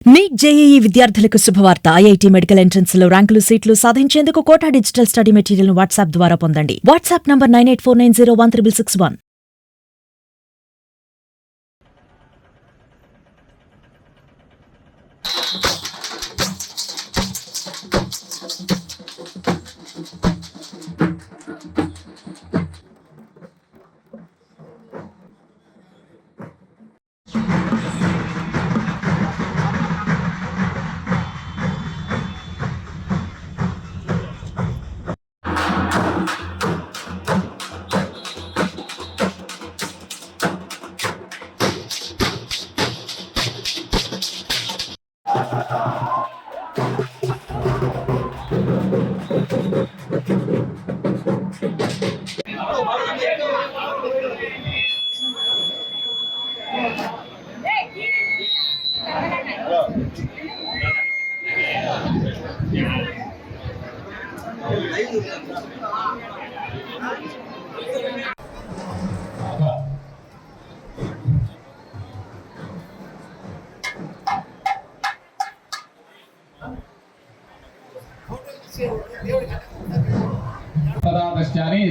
Neat JEE విద్యార్థులకు శుభవార్త. IIT medical entrance లో ర్యాంకులు సీట్లు సాధించేందుకు Kota digital study material WhatsApp ద్వారా పొందండి. WhatsApp number 9849016661.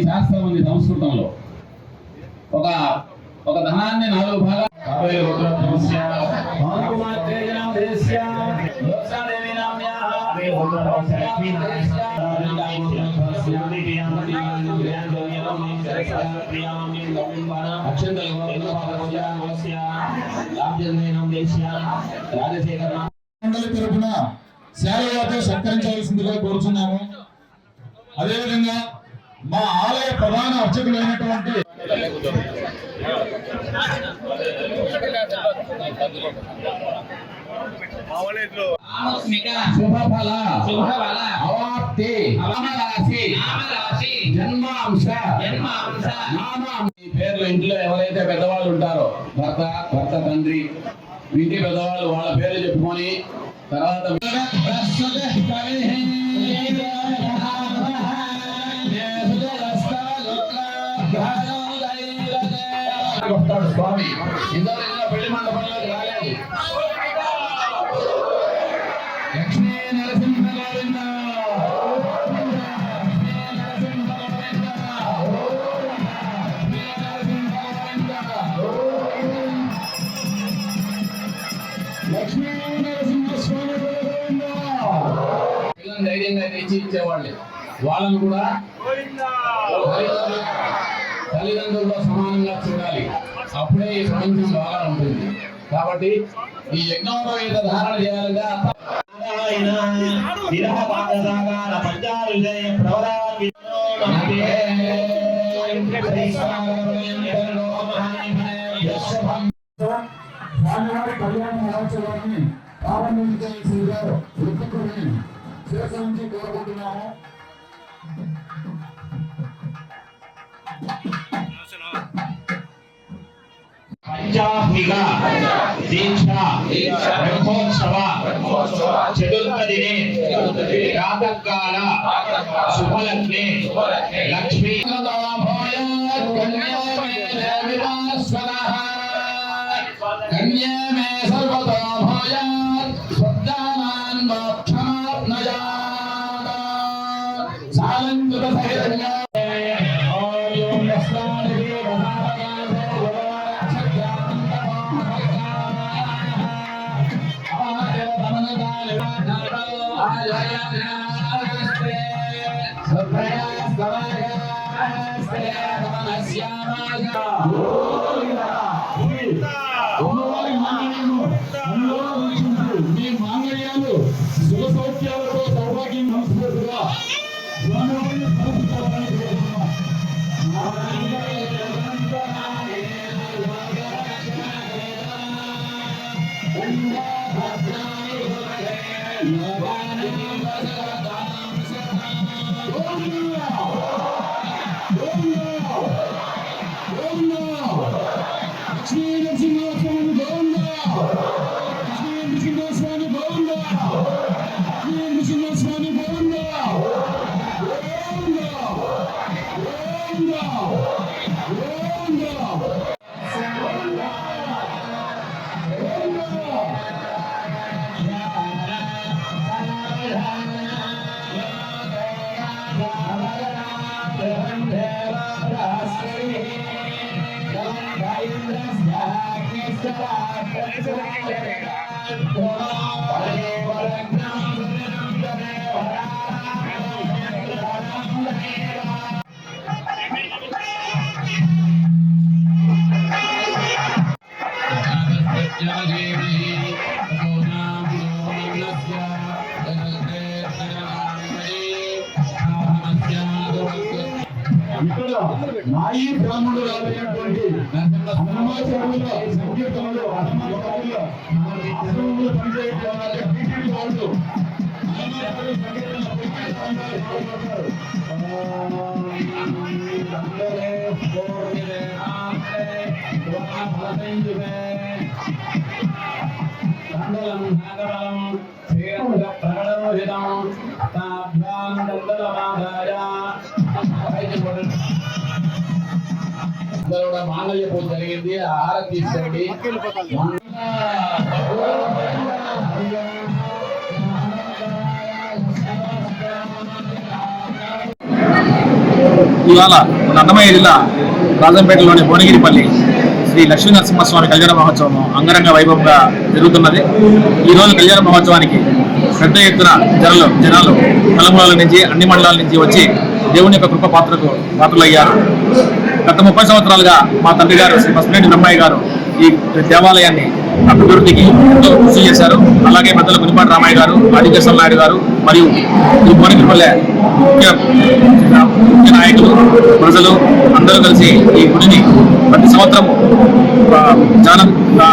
శాస్త్రం ఉంది సంస్కృతంలో. ఒక ధనాన్ని 4 భాగాలు తరపున సేవలతో సత్కరించవలసిందిగా కోరుచున్నాము. అదేవిధంగా మా ఆలయ ప్రధాన అర్చకులైనటువంటి పేర్లు ఇంట్లో ఎవరైతే పెద్దవాళ్ళు ఉంటారో భర్త తండ్రి ఇంటి పెద్దవాళ్ళు వాళ్ళ పేర్లు చెప్పుకొని తర్వాత స్వామి ఇందులో పెళ్లి మండపంలోకి రాలేదు. లక్ష్మీ నరసింహ గోవింద, లక్ష్మీ నరసింహ స్వామి గోవింద. పిల్లలు ధైర్యంగా తెచ్చి ఇచ్చేవాళ్ళు. వాళ్ళను కూడా తల్లిదండ్రులతో సమానంగా చూడాలి. అప్పుడే ఈ ప్రపంచం బాగా ఉంటుంది. కాబట్టి ఈ యజ్ఞోపవేత ధారణ చేయాలంటే కళ్యాణ మహోత్సవాన్ని ప్రారంభించాల్సిందిగా వృత్తికుని శిరస్సు నుంచి కోరుకుంటున్నాము. పంచాహ్నిక దీక్షా బ్రహ్మోత్సవ చతుర్థదినే ప్రాతకాల శుభలగ్నే లక్ష్మీ కన్యా మే సర్వతో భూయాత్ స్వర్గానాన్ మోక్షమాప్నుయాత్ సాలంకృత సహితంగా మీ మాంగళ్యాలు సుఖ సౌఖ్యాలతో సౌభాగ్యం మనస్ఫూర్తిగా లక్ష్మీ నరసింహస్వామి గోవింద, లక్ష్మీ నరసింహస్వామి గోవింద. ఇక్కడ నాయి బ్రాహ్మణులు అయినటువంటి అన్నమాచార్యుల సంకీర్తనలు అన్నమాచార్యుల ఆశ్రమంలో పనిచేయడానికి టీటీడీ వాళ్ళు అన్నమాచార్యుల సంకీర్తన అందరూ కూడా మాంగళ్య పూజ జరిగింది. ఆహారం తీసుకోండి. ఇవాళ మన అన్నమయ్య జిల్లా రాజంపేటలోని భువనగిరిపల్లి శ్రీ లక్ష్మీ నరసింహస్వామి కళ్యాణ మహోత్సవం అంగరంగ వైభవంగా జరుగుతున్నది. ఈ రోజు కళ్యాణ మహోత్సవానికి పెద్ద ఎత్తున జనాలు నలుమూలల నుంచి అన్ని మండలాల నుంచి వచ్చి దేవుని యొక్క కృప పాత్రలయ్యారు. గత 30 సంవత్సరాలుగా మా తండ్రి గారు శ్రీ పసుపులేటి బ్రహ్మయ్య గారు ఈ దేవాలయాన్ని అభివృద్ధికి ఎంతో కృషి చేశారు. అలాగే పెద్దల గునిపాటి రామయ్య గారు, ఆదికేశ్వర నాయుడు గారు మరియు ఈ భువనగిరిపల్లె ముఖ్య నాయకులు, ప్రజలు అందరూ కలిసి ఈ గుడిని ప్రతి సంవత్సరం చాలా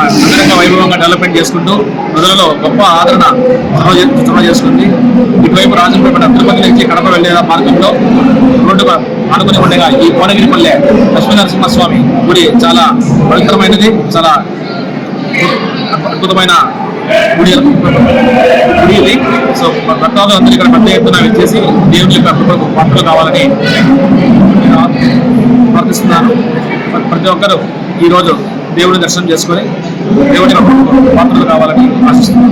అంగరంగ వైభవంగా డెవలప్మెంట్ చేసుకుంటూ ప్రజలలో గొప్ప ఆదరణ చొరవ చేసుకుంది. ఇటువైపు రాజంపేట తిరుపతి నుంచి కడప వెళ్లే మార్గంలో రోడ్డుగా ఆనుకుని ఉండగా ఈ భువనగిరిపల్లె లక్ష్మీ నరసింహస్వామి గుడి చాలా పవిత్రమైనది, చాలా అద్భుతమైన గుడి ఇది. సో భక్తులు అందరూ ఇక్కడ పెద్ద ఎత్తున వచ్చేసి దేవుని యొక్క కృపకు పాత్రలు కావాలని ప్రార్థిస్తున్నాను. ప్రతి ఒక్కరూ ఈరోజు దేవుని దర్శనం చేసుకొని దేవుని యొక్క పాత్రలు కావాలని ఆశిస్తున్నాను.